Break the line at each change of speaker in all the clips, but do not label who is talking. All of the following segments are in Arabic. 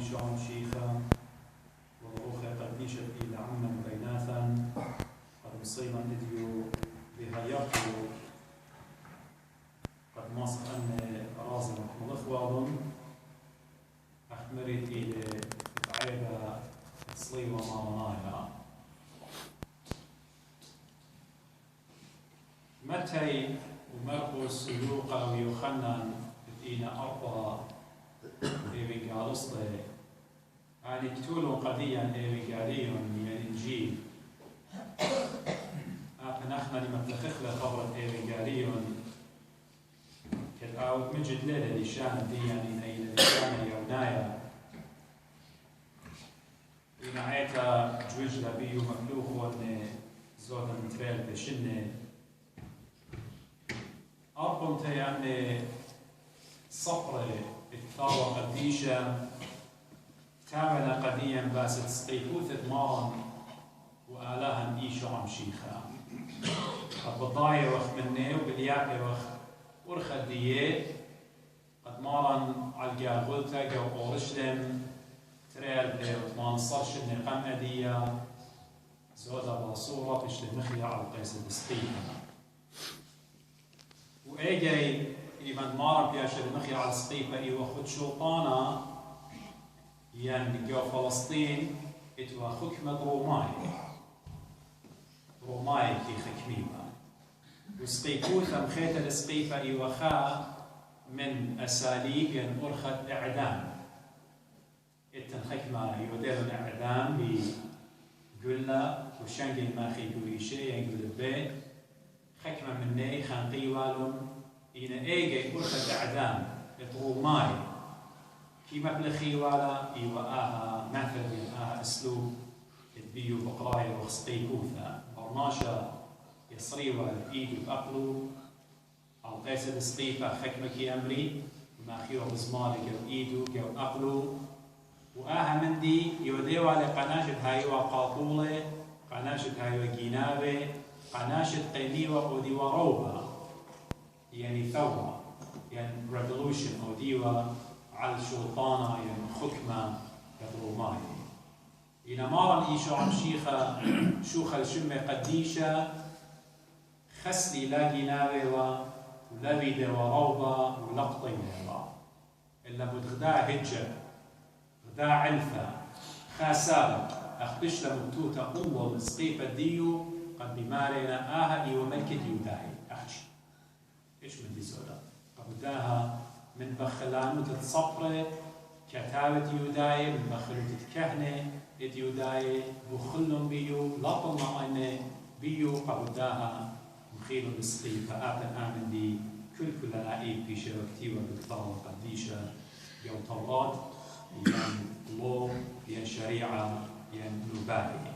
إيشام شيخا وروخي قديشة إلى عما بيناثا قد مصيبا إديو بهاياكو قد ماصر أن رازي محمد أخوار أحمرت إلى عيبة صليوة مارنايا متى ومرقس ولوقا ويوحنا إلى أربعة إيفيغالوسطي يعني كتولو قضيا إيفيغاليون من الإنجيل نحن لمتلخخ لخبرة إيفيغاليون كالآوت مجد ليلة لشان دي يعني أين لشان يونايا إن عيتا جوج لبيو مملوخ ون زودا متريل بشنة أربم تيامني صفرة الثاوة قديشة تعمل قديا باسد سقيفوثة مارن وآلها إيشو عم شيخا قد بضايا وخ مني وبالياقي وخ ورخد ديات قد مارن عالقا غلتا جو أورشلم تريال بي وثمان صرش النقام أدية زودا باصورة بشل مخيا على قيس السقيفة وإيجي إيمان مارن بياشر مخيا على السقيفة إيوه خد شوطانا يعني جو فلسطين إتوا حكمة روماي في خكميمة وسقيفوثا مخيت السقيفة إيوخا من أساليب ين أرخت إعدام إتن خكمة يوديرون إعدام بقلة وشنجي ما خيقوا إيشي ينقل البيت خكمة من ني خانقي والون إن إيجي أرخت إعدام إتروماي كيما بلخي والا إيوآها مثل آها أسلوب البيو بقراية وخسقيفوثا برناشا يصريوا الإيد وأقلو أو قيس السقيفة خكمة أمري ما خيو بزمالي جو إيدو جو أقلو وآها مندي يوديوا لقناشة هايوا قاطولة قناشة هايوا جينابة قناشة قيميوا وديوا روبا يعني ثورة يعني revolution وديوا على الشلطانة يعني حكمة كالروماي إن مارن إيشو عم شيخة شوخة الشمة قديشة خسلي لا جناوي ولبيدة وروبة ولقطي إلا بتغداء هجة غداء علفة خاسابة أخبش لمبتوتة قوة مسقيفة ديو قد بمارينا آها إيو ملكة يوداي أخش إيش من دي سودا قبداها من بخلانو تتصبرت كتابة يوداي من بخلو تتكهنة إت يوداي بخلن بيو لطلنا أن بيو قبداها مخيل بالسقيفة آتن آمن دي كل لائب في شبكتي وبكتار قديشة يوم طورات يعني لو يعني شريعة يعني نباهي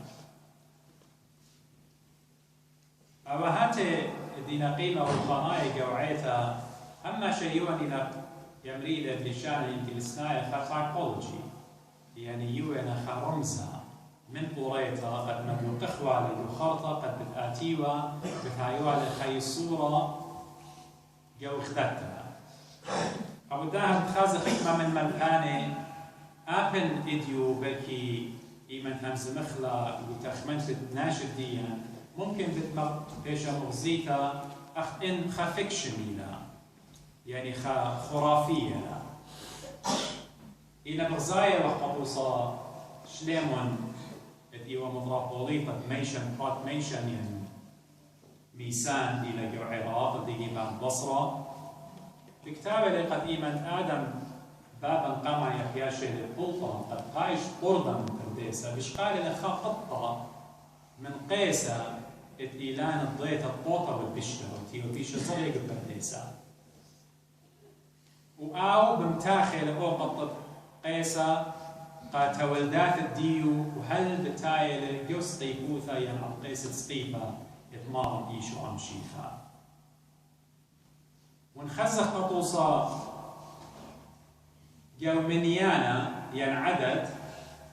أوهات دينا قيمة والقناية قوعيتها أما شيئا إلى يمريد بلشان يمكن السناية فسايكولوجي يعني يوانا خرمزة من قريتا قد نبو تخوى للخرطة قد بتآتيوا بتايوا لخي الصورة جو خدتها أو داها بتخاز حكمة من ملهاني أبن إديو بكي إيمان همز مخلا وتخمنت ناشر ديا ممكن بتمر بيشا مغزيتا أخ إن خافكشنينا يعني خرافية إلى برزايا وقبوصا شليمون إيوا مضرابوليطة ميشن برات ميشن يعني ميسان إلى جو عراق ديجي بعد بصرة بكتابة قديما آدم بابا قمع يحياشي للبلطة قد قايش قردا من قرديسة بشقال لخا قطة من قيسة إيلان الضيطة الطوطة والبشتة وتيوتيشة صريق برديسة وآو بمتاخي لأوقط قيسة قا تولدات الديو وهل بتايل جوس قيبوثا يعني قيسة سقيفة يتمارن إيشو عم شيخا ونخزخ قطوصا يومنيانا يعني عدد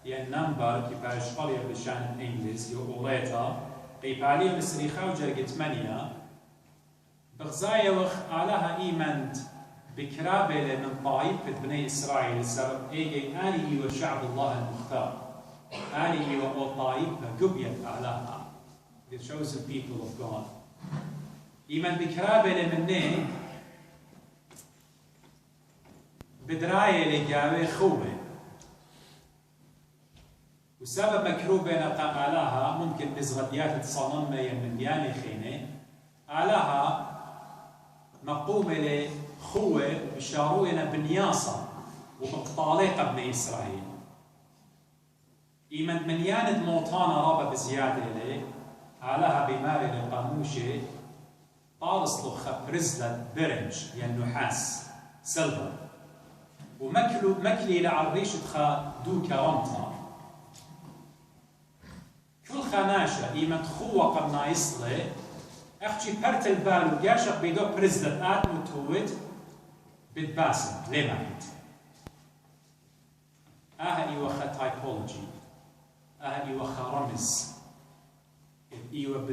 يعني نمبر كيفاش قرية بالشان الإنجليز يو أوريتا قيبالي مسريخا وجرقة 8 بغزايا وخ آلها إيمانت بكرابة من طائفة بني إسرائيل السبب إيجي آني وشعب الله المختار آني وطائفة قبيت أعلاها the chosen people of God إيمان بكرابة مني بدراية لجاوي خوة وسبب مكروبة نقالاها ممكن بزغديات تصنم من ياني خينة أعلاها مقومة لخوة بشاروينا بنياصة وبقطاليقة بني إسرائيل إيمان من ياند موطانا رابا بزيادة لي أعلاها بماري لقاموشة طارس لخ برزلة برنج يعني نحاس سيلفر ومكلي لعريش تخا دو كرامتا كل خناشة إيمان خوة قبنا يصلي أختي برت البال وجاشق بيدو برزلة آت متوت بتباسم ليه معيد إيوة خا تايبولوجي إيوة خا رمز إيوة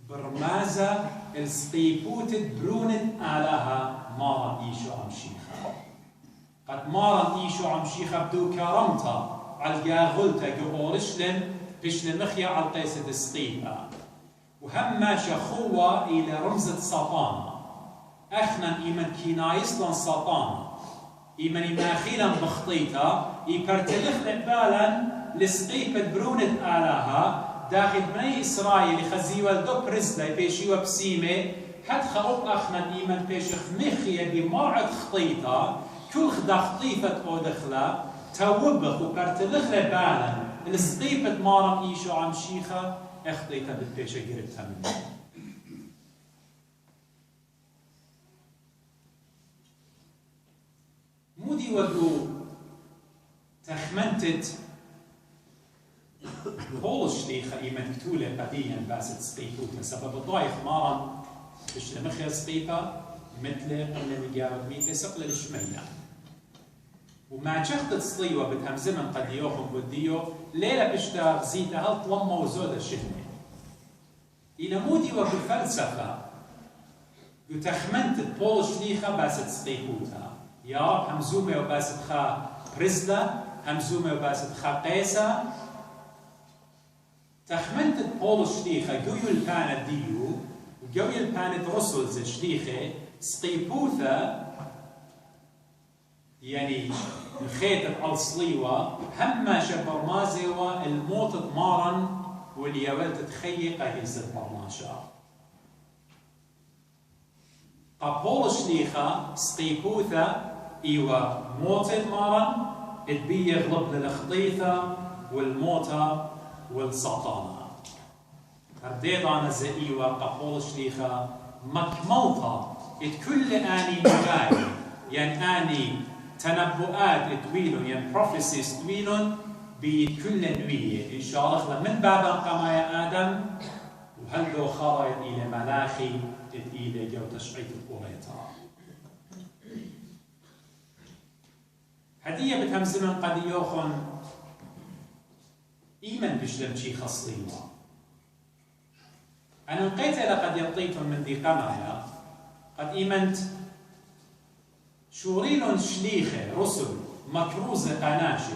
برمازة السقيبوتة برونن آلها مارا إيشو عم شيخا قد مارا إيشو عم شيخا بدو كرمتا عالجاغلتا جورشلن بشن مخيا عالقيسة السقيبة وهم ماشا خوة إلى رمزة ساطانا أخنا إيمان كينايسلان ساطانا إيمان ماخيلا بخطيتا يبرتلخ لقبالا لسقيبة برونة آلها داخل بني إسرائيل خزيوة دو برزلة بيشيوة بسيمة حد خروب أخنا إيمان بيشخ مخيا بمارعد خطيتا كل خدا خطيفة أو دخلا توبخ وبرتلخ لقبالا لسقيبة مارم إيشو عم شيخة اخطيتا بالبيشة قربتها منه مودي ودو تخمنتت بولش ليخا إيمان كتولة قديا باست سقيبوتا سبب الضايف مارم بش لمخيا سقيبة مثل قلنا مجاوب ميتة سقل الشمية وما جخت تصليوه بتهم زمن قد يوخم بديو ليلة بشتا غزيتا هل طلمة وزودة الشهنة إلى مودي وبالفلسفة يتخمنت بولش ليخا باست سقيبوتا يا رب همزومة وباست خا برزلة همزومة وباست خا قيسة تخمنت بولش ليخا جويو البانة ديو وجويو البانة رسل زي شليخة سقيبوتا يعني الخيط الصليوة هما شبر مازيوة الموت ضمارا واليوال تتخيق هيز البرناشا قبول شليخة سقيبوثة إيوة موت ضمارا تبي يغلب للخطيثة والموتة والسطانة رديد أنا زي إيوة قبول شليخة مكملطة كل آني نجاي يعني آني تنبؤات تويلون يعني بروفيسيز تويلون بكل نوية إن شاء الله من باب قمايا آدم وهلو خرج إلى ملاخي إلى جو تشعيط القريطة هدية بتهم زمن قد يوخن إيمن بشلم شي خصليوة أنا لقيت لقد يطيتهم من ذي قمايا قد إيمنت شوريلون شليخة رسل مكروزة قناشي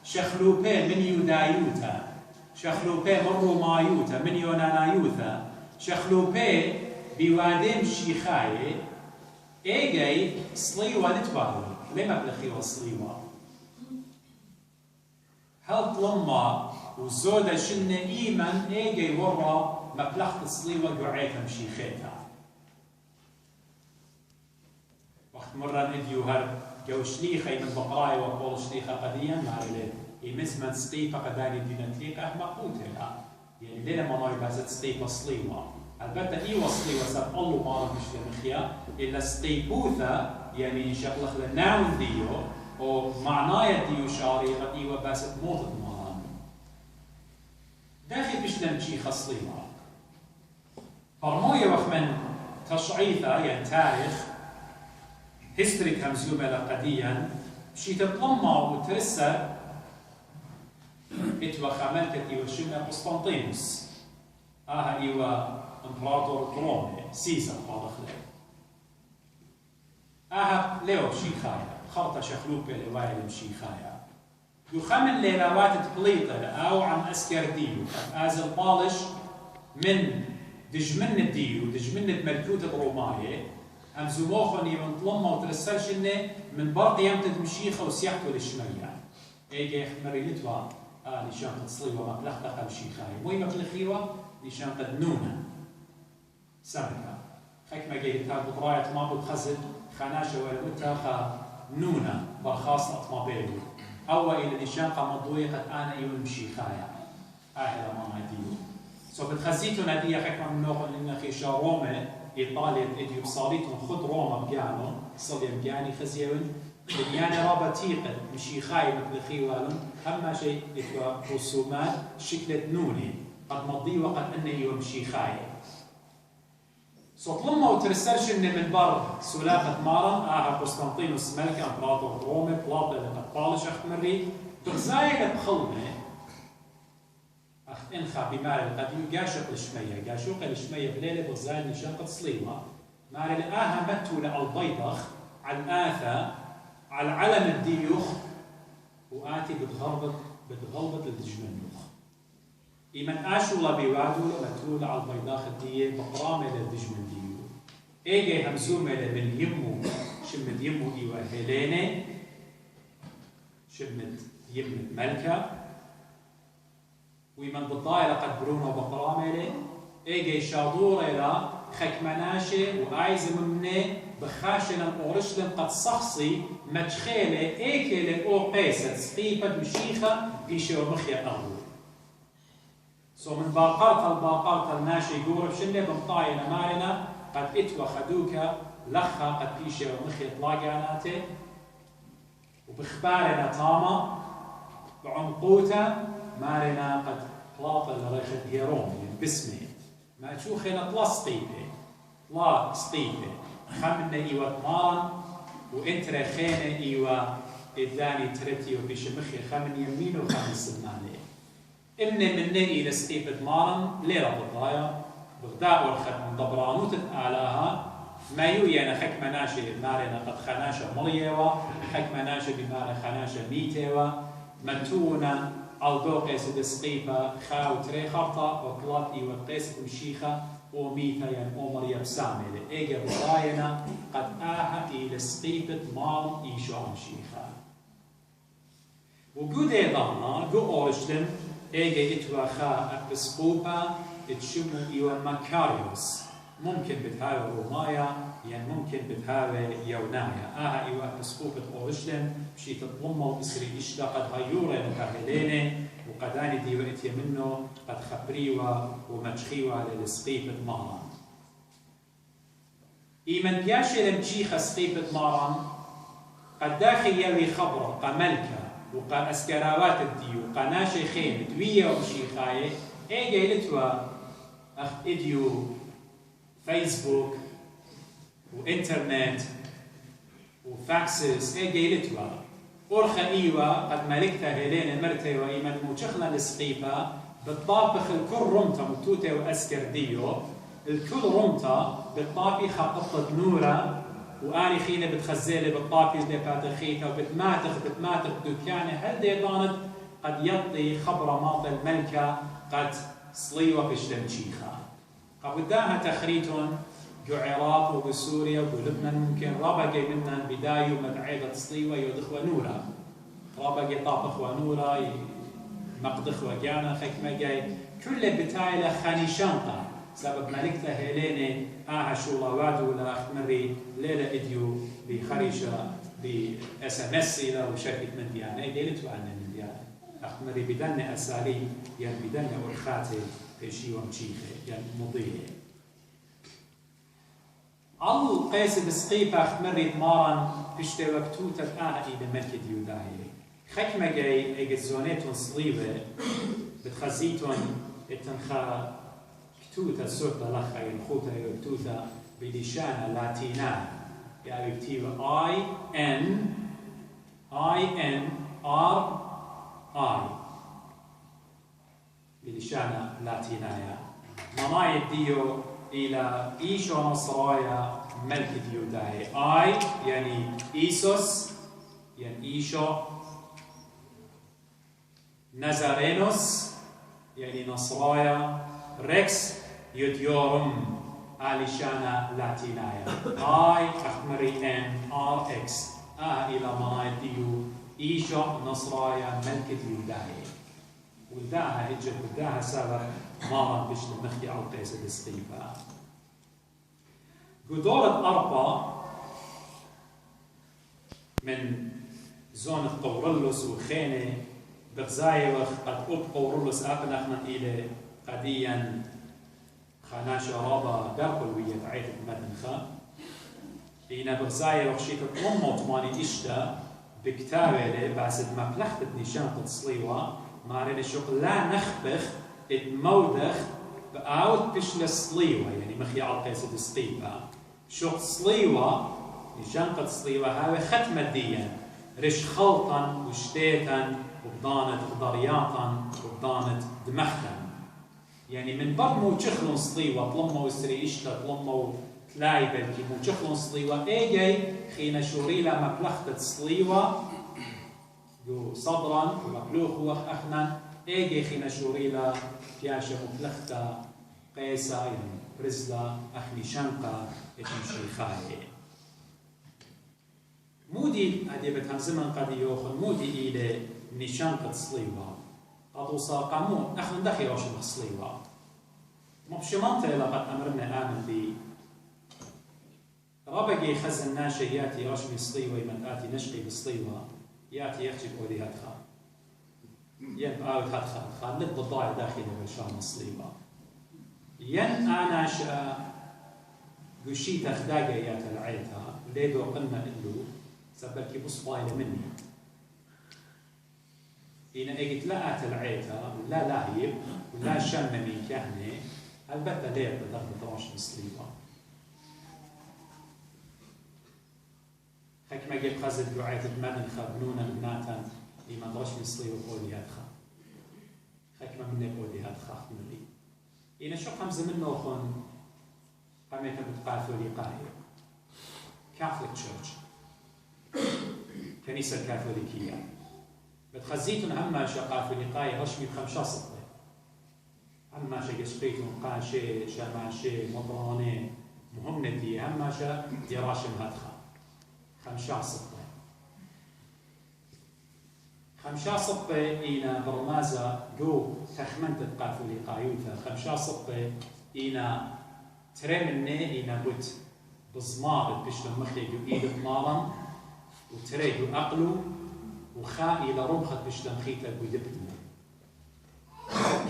شخلوبي من يودايوتا شخلوبي من رومايوتا من يونانايوتا شخلوبي بوادم شيخاي ايجي صليوة نتبارو لما بلخيوة صليوة هل طلما وزودة شنة إيمن ايجي ورا مبلغة صليوة قعيتها مشيخيتها وقت مرة نديو هر جو شليخة من بقراي وقول شليخة قديا مع اللي يمسمن سقيفة قداني دينا تليقة مقوتها يعني ليلة ما ناي بازت سقيفة صليوة البته إيوة صليوة سب الله ما مش لمخيا إلا سقيبوثة يعني شغلة لناون ديو ومعنايا ديو شاري قد إيوة بازت موت ماران داخل بشلم شي خصليوة برموية وخمن تشعيثة يعني تاريخ هيستوريك همزيومة قديا شي تطلما وترسى اتوا خاملتك ايوا شمنا قسطنطينوس ايوا امبراطور رومي سيزر بارخلي أهب ليو بشيخايا خرطة شخلوبة لوايل بشيخايا يخمن ليلاوات تبليطة أو عن أسكر ديو أزل بالش من دجمن الديو دجمن ملكوت الروماية أم زموخني من طلمة وترسلشني من برق يمتد مشيخة وسيحته للشمية إيجي خمري لتوا نشان قد صليوة مقلقة مشيخايا موي مقلقيوة نشان قد نونة سمكة حكمة جيد تاك بطراية ما بتخزن خناشة ولا متاخة نونة برخاص أطمابيلو أو إلى نشاقة مضوية قد أنا يوم مشيخايا أهلا ما ناديو سو بتخزيتو نادية حكمة من نوع إن خيشا روما إيطاليا إديو بصاليتو خد روما بيانو صليم بياني خزيون بياني رابطيقة مشيخايا مثل خيوالون أما شيء إتوا رسومات شكلة نوني قد مضي وقد أنا يوم مشيخايا صوت لما وترسلش إن من بر سلافة مارن قسطنطينوس ملك إمبراطور رومي بلاطة اللي قد بالش أختمري بغزايلة بخلمة انخا بماري القديم قاشق الشمية قاشوق الشمية بليلة بغزايل نشان قد صليوة ماري متو لألبيضخ على الآثة على علم الديوخ وآتي بتغلبط الدجمنوخ إيمن آشولا بيوادو متولى على البيضاخ الدية بقرامة للدجمن ديو إيجي همزومة من يمو شمت يمو إيوا هيليني شمت يمت ملكة وإيمن بالضايلة قد برونو بقرامة لي إيجي شادورة لا خكمناشي وآيز ممني بخاشنا أورشلن قد صخصي متخيلة إيكي لأو قيسة سقيبة مشيخة بيشي ومخيا أغلو سو من باقرت الناشي يقول بشنة بمطاينة مارنا قد اتوى خدوكا لخا قد بيشي ومخي طلاقاناته وبخبارنا تاما بعمقوتا مارنا قد طلاطة لريخة هيروم يعني بسمي ما تشوخنا طلا سقيبة خمنا ايوة مارن وانترا خينا ايوة اداني ترتي وبيشي مخي خمن يمين وخمن سلماني إمنا مني إلى سقيفة مارن ليرة بالضايا بغداء والخد من ضبرانوت أعلاها ما يوينا حكمة ناشي مارنا قد خناشة مريوة حكمة ناشي بمارا خناشة ميتيوة متونا ألدو قيسة سقيفة خاو تري خرطة وطلات إيوة قيسة مشيخة وميتا يعني مريم ساملة إيجا بضاينا قد إلى سقيفة مارن إيشو مشيخة وقود إيضانا قو أورشلم إيجا إتواخا أبسقوبا تشمو إيوان ماكاريوس ممكن بتهاوي رومايا يعني ممكن بتهاوي يونايا إيوان أبسقوبة أورشلم بشي تطلمه وإسري إشتا قد هيوري نكاهليني وقداني ديو إتيا منه قد خبريوا ومجخيوا للسقيبة ماران إيمن بياشي لمجيخة سقيبة ماران قد داخل يوي خبره قملكة وقا أسكراوات الديو وقا ناشي خين دوية ومشيخاية إيجي لتوا أخ إديو فيسبوك وإنترنت وفاكسس إيجي لتوا أرخى إيوا قد ملكتها هيلين مرتي وإيمان موشخنا لسقيفة بالطابخ الكل رمتا متوتة وأسكر ديو الكل رمتا بالطابي خططت نورة وأني خينة بتخزيلي بالطاقيز دي باتخيتا وبتماتخ دكانة هل دي ضانت قد يطي خبر ماضي الملكة قد صليوة بشتمشيخة قبداها تخريتون جو عراق وبسوريا وبلبنان ممكن رابقي منا بداية ومبعيدة صليوة يدخوا نورا رابقي طابخ ونورا مقدخ وجانا خكمة جاي كل بتايلة خاني شنطة سبب ملكته هيليني شولوات ولا أخمري ليلة إديو بخريشة بSMS إلى وشركة من ديانة ديلتو عنا من ديانة أخمري بدن أسالي يعني بدن أرخاتي بشي ومشيخي يعني مضيه all قيس بسقيفة أخمري دمارا بشتي وقتوتا إلى ملك ديو داهي خكمة جاي إيجزونيتون صليبة بتخزيتون التنخا كتوتا سورة لخا ينخوتا يكتوتا بلشانة لاتينا يعني بكتيبة I-N-R-I بلشانة لاتينايا مناي ديو إلى إيشو نصرايا ملكة يوداي. آي يعني إيسوس يعني إيشو. نازارينوس يعني نصرايا. ريكس يوديورم آليشانا لاتينايا. آي أخمري إن آر إكس إلى منايا ديو إيشو نصرايا ملكة يوداي. وداها إجت وداها سابق مارا بيش المخي على القيس السقيفة. قدورة أربا من زونة قورلوس وخينة بغزايوخ قد أب قورلوس أبنخنا إلى قديا خاناش رابا برقلوية عيدة مدنخة إينا بغزايوخ شيكا أمو تماني إشتا بكتابة بعد ما بلخت نشان تصليوة مارين الشوق لا نخبخ اتمودخ بأوت بشل صليوة يعني مخي على قيس السقيفة شوق صليوة نشان قد صليوة هاوي ختمة ديا رش خلطا وشتيتا وبضانت خضرياتا وبضانت دمختا يعني من بعد مو تشخلون صليوة طلموا وسريشتا طلموا تلاي بلكي مو تشخلون صليوة ايجي خينا شوريلا مبلخت صليوة جو صدرا ومبلوخ وخ أخنا ايجي خينا شوريلا فياشا مبلختا قيسا يعني برزلا أخني شنقا اتم شيخاي مودي هدي بتهم زمن قد يوخن مودي إلى نشانقة صليوة قد وصار قامون أخنا دخي راشم صليوة مبشمانتا لقد أمرنا آمن بي رابقي خزن ناشي ياتي راشمي صليوة من آتي نشقي بصليوة ياتي يخجب أولي هدخا ين آوت هدخا لد بالضاع داخل برشام صليوة ين أنا شا قشيت أخداقا يات العيتها ليدو قلنا إلو سبكي بصفايلة مني إن إجت لقت العيتها ولا لاهيب ولا شم من كهنة البتة ليه بدخل راش صليوة حكما جيب خزد دعاية المدن خبنونا بناتا لما درش من صليوة قولي هدخا حكما مني قولي هدخا مني إن شو خمز منه خن قامت بتقاثولي قاية كاثوليك تشيرش كنيسة الكاثوليكية بتخزيتون هما شقاثولي قاية رشمي بخمشة سطة هما شا قشقيتون قاشي شماشي مطراني مهمنتي هما شا دراشم هدخا خمشة سطة خمشة سطة إينا برمازة جو تخمنت تقاثولي قايوثا خمشة سطة إينا ترمني إينا بوت بزمار بشتم مخي جو إيد مارا وتريدو أقلو وخائي لرمخت بشتم خيتا بودبتنا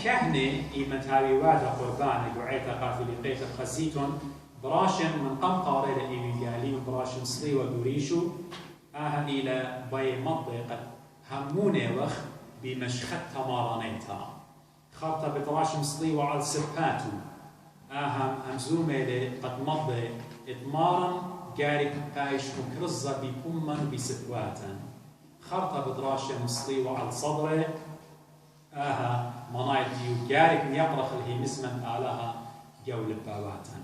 كهنة إيما تاوي وادا قربانا قعيتا قاثولي قيتا خزيتون براشن من قم قاريلا إيمي قاليم براشن صليوة قريشو إلى باي منطقة هموني وخ بمشخت تمارانيتا خارطة بتراشن صليوة على سباتو همزومي قد مضي اتمارن قارب قايش مكرزة بأمن بسكواتا خارطة بتراشن صليوة على صدره منايت ديو قارب يقرخ الهي مسمن آلها جول باواتا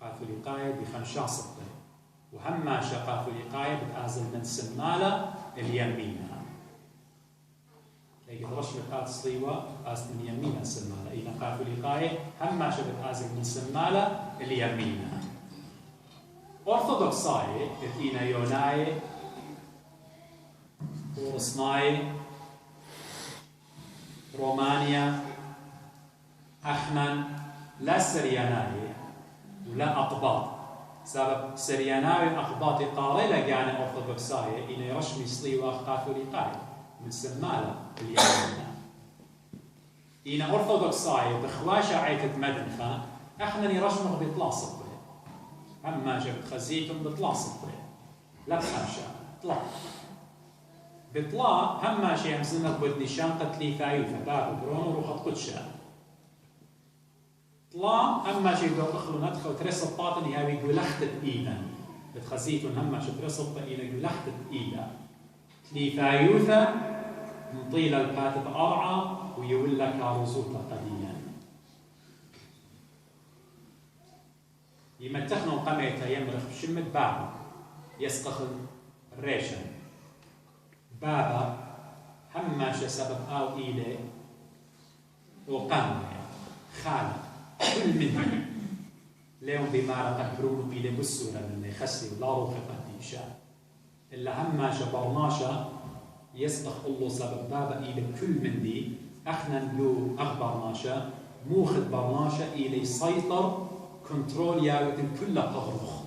قاثولي قاية بخمشة سطة وهما قاثولي قاية بتآزل من سمالة اليمينة لكن رشمة آت صليوة آزل من يمينة سمالة إذا قاثولي قاية هما بتآزل من سمالة اليمينة أرثوذكساي إثينا يوناي ورسناي رومانيا أخنان لا سرياناي ولا أقباط سبب سرياناوي أقباطي قاريلا يعني أرثوذكساي إن يرشمي صليوة قاثولي قاي من سمالة اليمينة إن أرثوذكساي بخواشة عيتة مدنخة إحنا يرشمه بطلاصة أما جبت خزيتهم بطلاصة لا بخمشة طلع بطلع هما شيء همزنا بدني شانقة لي ثايوثة باب برون وروخت قدشة طلع أما شيء بدو أخلو ندخل وترس الطاطن هاوي قلختت إيدا بتخزيتهم هما شيء ترس الطاطن قلختت إيدا لي ثايوثة مطيلة الباتب أرعى ويولك رزوطة قديا يمتخنون قميتا يمرخ بشمة بابا يسقخ الريشن بابا هماشا سبب آو إيلي وقام خالة كل منهم ليهم بمارا قد برونو بيلي بسورة من يخسي ولا روحي قد يشاء إلا هماشا برناشا يسقخ الله سبب بابا إيلي كل من دي اخنا نقول اخبرناشا موخد برناشا إلي يسيطر كنترول ياوتن كله تغرخ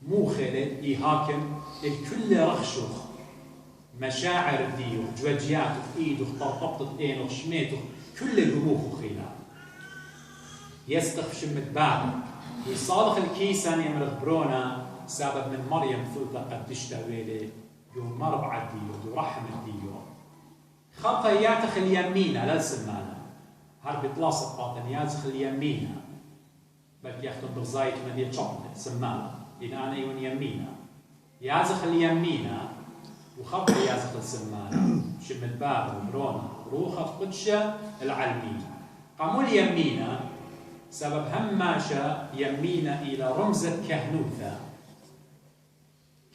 موخلت يهاكم الكل رخشوخ مشاعر ديوخ جوجياتوخ ايدوخ طرطبطة اينوخ شميتوخ كل جموخ خيلا يسقف شمت بابا يصالخ الكيسان يمرغ برونا سبب من مريم فلتا قد تشتويلي دو مربع ديو دو رحم ديو خطا ياتخ اليمينة لا سمانا هرب بلاصة باطن ياتخ اليمينة بل ياخدون بغزايت من يتشوكلت سمانا إن أنا يون يمينة يازخ اليمينة وخطا يازخ السمانة شمت باب وبرونا روخة قدشة العلمية قاموا اليمينة سبب هماشة يمينة إلى رمزة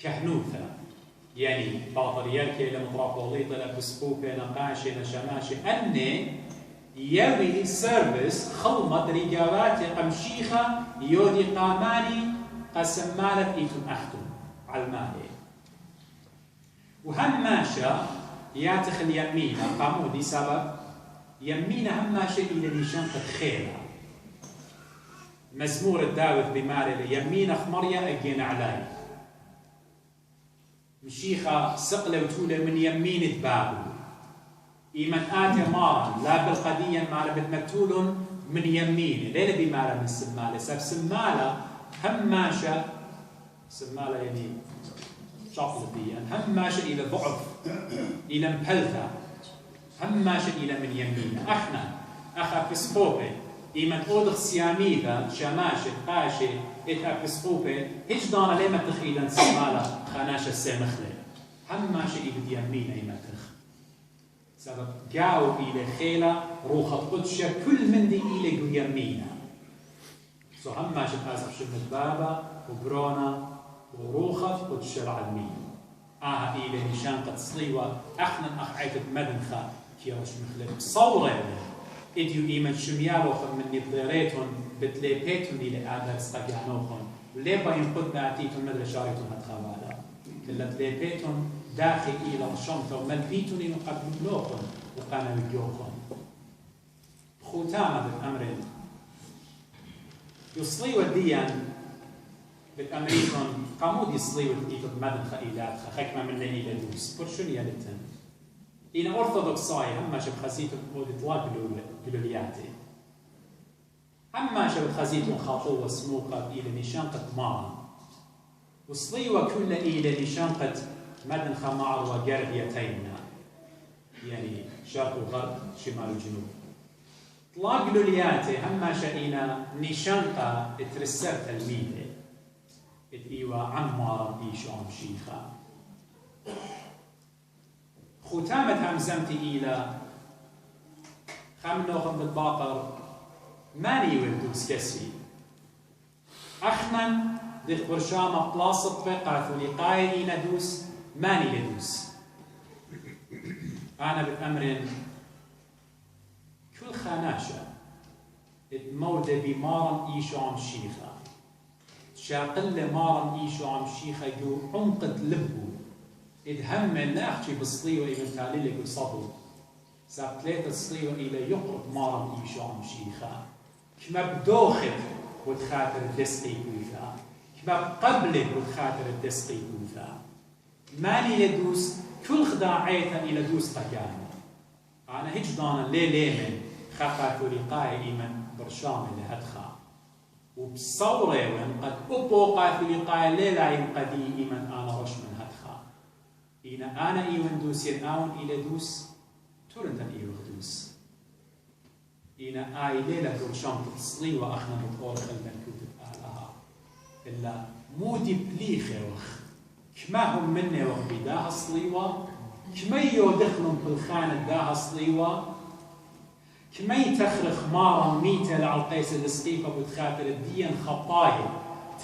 كهنوثة يعني باطريالك إلى مطرابوليطة إلى بسبوكة نقاشة نشماشة أني يوي سيرفيس خلمت رجالات قمشيخة يودي قاماني قسمالت إيتم أختم على المالي وهماشة ياتخ اليمينة قاموا دي سبب يمينة هماشة إلى نشانة خيرة مزمور الداوث بماري يمينة خمرية أجين علي مشيخة سقلة وتولة من يمين بابو إيمن آتي مارا لا بالقديا مارا بتمتول من يمين ليلة بمارا من سمالة سب سمالة هماشة سمالة يعني شاطلتيا هماشة إلى ضعف إلى مبلثة هماشة إلى من يمين احنا أخا بسحوبة إيمن أودخ سياميذا شماشة قاشة إتها بسحوبة هيج دانا ليه متخيلا سمالة خناشة السمخلة هماشة إلى يمين إيمن تخ سبب جاو إلى خيلة روخة قدشة كل من دي إلى يمينة سو هماشة أزف شمت بابا وبرونا وروخة قدشة العلمية إلى نشان قد صليوة أخنا أخ عيتت مدنخة كيرش مخلب صورة إديو إيمن شميالوخن من نبضيريتون بتليبيتون إلى آدر استقيانوخن وليبا ينقد نعتيتون مدر شاريتون هتخوالا كلا تليبيتون داخل إلى الشمطة وملبيتون إنو قبلوخن وقانا ويجوخن ختامة بالأمرين يصليوا الديان بالأمريكان قاموا يصليوا الديتو مدنخة إلاتخة خكمة من إلى دوس برشون يالتن إلى أرثوذكساي هم شب خزيتو إطلاق جلولياتي هم شب خزيتو خاطوة سموقة إلى نشانقة مارا وصليوا كل إلى نشانقة مدنخة معر وقربيتين يعني شرق وغرب شمال وجنوب إطلاق جلولياتي هم شئنا نشانقة اترسرت الميلة إيوا عمارا إيشو عم شيخا ختامة همزمتي إلى خمنوخم بالباقر ماني ولدوس كسي أخنا دي برشامة بلاصة بقى ثلقاي ندوس ماني لدوس أنا بالأمر كل خناشة اتمودة بمارا إيشو عم شيخا شاقل مارا إيشو عم شيخا جو عمقة لبو إذ هم لا أحكي بالصليوة إذا تالي لك صبو سابتليت الصليوة إلى يقرب مارا إيشو عم شيخا كما بدوخت وتخاطر الدسقي كوثا كما بقبلت وتخاطر الدسقي كوثا ماني لدوس كل خداعيتا إلى دوس قكانا أنا هيج دانا ليمن خاطر لقاي إيمن برشام اللي هدخا وبصورة وين قد أبوقا في لقاي ليلا ينقدي إيمن أنا رش من هدخا إينا أنا إيوان دوس يناون إلى دوس تورنتن إيوه دوس إينا آي ليلة برشام تصلي وأخنا بطور خلبن كتب آلها إلا مودي بليخي وخ كما هم مني وخ بداها صليوة كما يودخلهم بالخانة داها صليوة كمي تخرخ مارا ميتا لعالقيس السقيفة بتخاطر الدين خطايا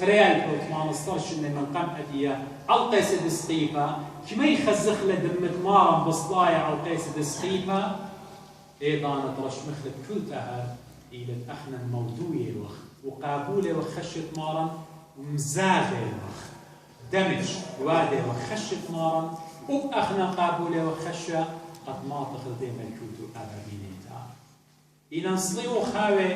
تريال بوت ما نصرش إن من قم أدية عالقيس السقيفة كمي خزخ لدمت مارا بصلايا عالقيس السقيفة أيضا نترش مخلب كل تهر إلى أخنا موضوعي الوقت وقابولة وخشة مارا ومزاغة الوقت دمج وادي وخشة مارا وبأخنا قابولة وخشة قد ما تخلطي ملكوت أبابينيتا إن نصليو خاوي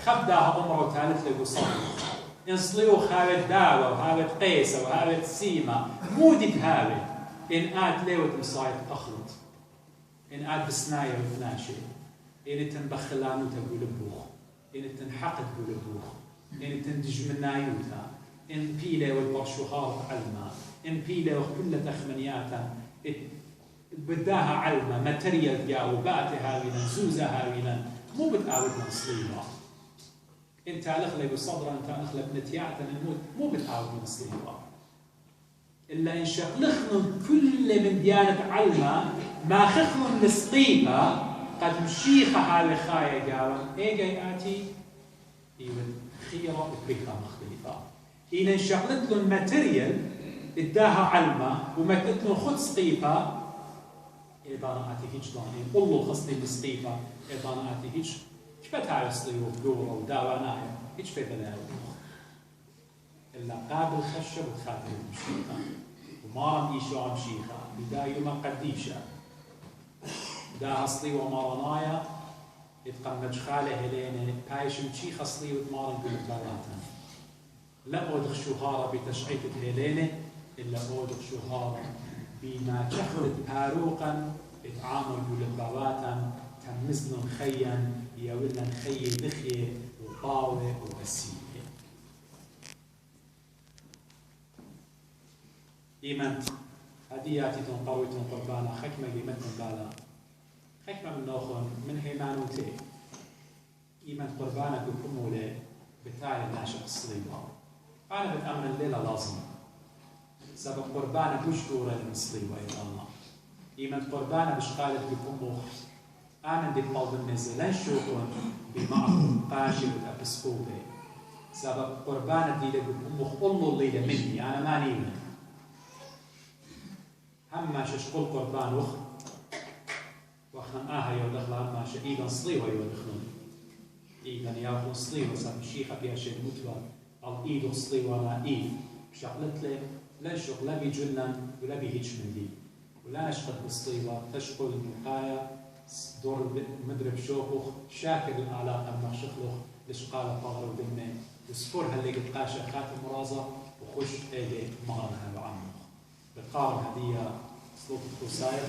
خبدها أمره ثالث لقو صدق نصليو خاوي داوة وهاوي قيسة وهاوي سيمة مودك هاوي إن آت ليوت مصايب تخلط إن آت بسناية وفناشي إن تنبخلانو تقول بوخ إن تنحقد تقول بوخ إن تندج من نايوتا إن بيلة والبرشوهار علما إن بيلة وكل تخمنياتا بداها علما ماتريال جاو باتي هاوينا زوزة هاوينا مو بتقاودنا صليبة انت اخلق صدرا انت اخلق نتياعة الموت مو بتقاودنا صليبة الا ان شخلخن كل من ديانة علما ما خخن الصقيبة قد مشيخة هاوي خايا جاوان ايجا اتي ايوه خيرة وبكرة مختلفة إن شغلت لهم ماتريال اداها علما ومتت لهم خد سقيفة إذا أنا أتي هيج ضانين قلوا خصني بالسقيفة إذا أنا أتي هيج كيف تعرف سقيفة ودورة وداوانايا هيج في بلاوي إلا قابل خشب وتخاطر المشيخة وما رم إيشو عم شيخة بداية ما قديشة داها سقيفة ومارنايا يتقمج خاله هلينة بايش مشيخة سقيفة ومارن بالبلاتها لا أودخ شهارة بتشعيط هلينة إلا أودخ شهارة بما تخلط باروقا اتعامل بلبواتا تمزن خيا يولن خي دخية وطاوة وأسية إيمان هدياتي تنقرويتون قربانا حكمة لمتن بالا حكمة من نوخن من هيمانوتي إيمان قربانا بكمولة بتاعي الناشق الصليبة أنا بتأمن الليلة لازم سبب قربانا بوش دورة المصليبة يا الله إيمان قربانا بشقالة بكموخ آمن دي بطلب النزل لن شوكون بمعكم قاشي والأبسكوبة سبب قربانا دي لبكموخ قلوا الليلة مني أنا ما نيمن هما ششقل قربان وخ وخنا آها يودخل هما شئيدا صليوة يودخلون إيدا ياخذ صليوة سبب الشيخة بيها شيء متوى على إيده صليوة لا إيد شغلت له لا شغل لا بجنن ولا بهيج من دي ولا نشقد بالصليوة تشقل المقايا دور مدرب شوخوخ شاكر العلاقة مع شخلوخ لشقالة طغر ودمه وسفورها اللي قد قاشة خاتم مرازة وخش ايدي مغرنها وعمق بقارن هدية صوت الخسائر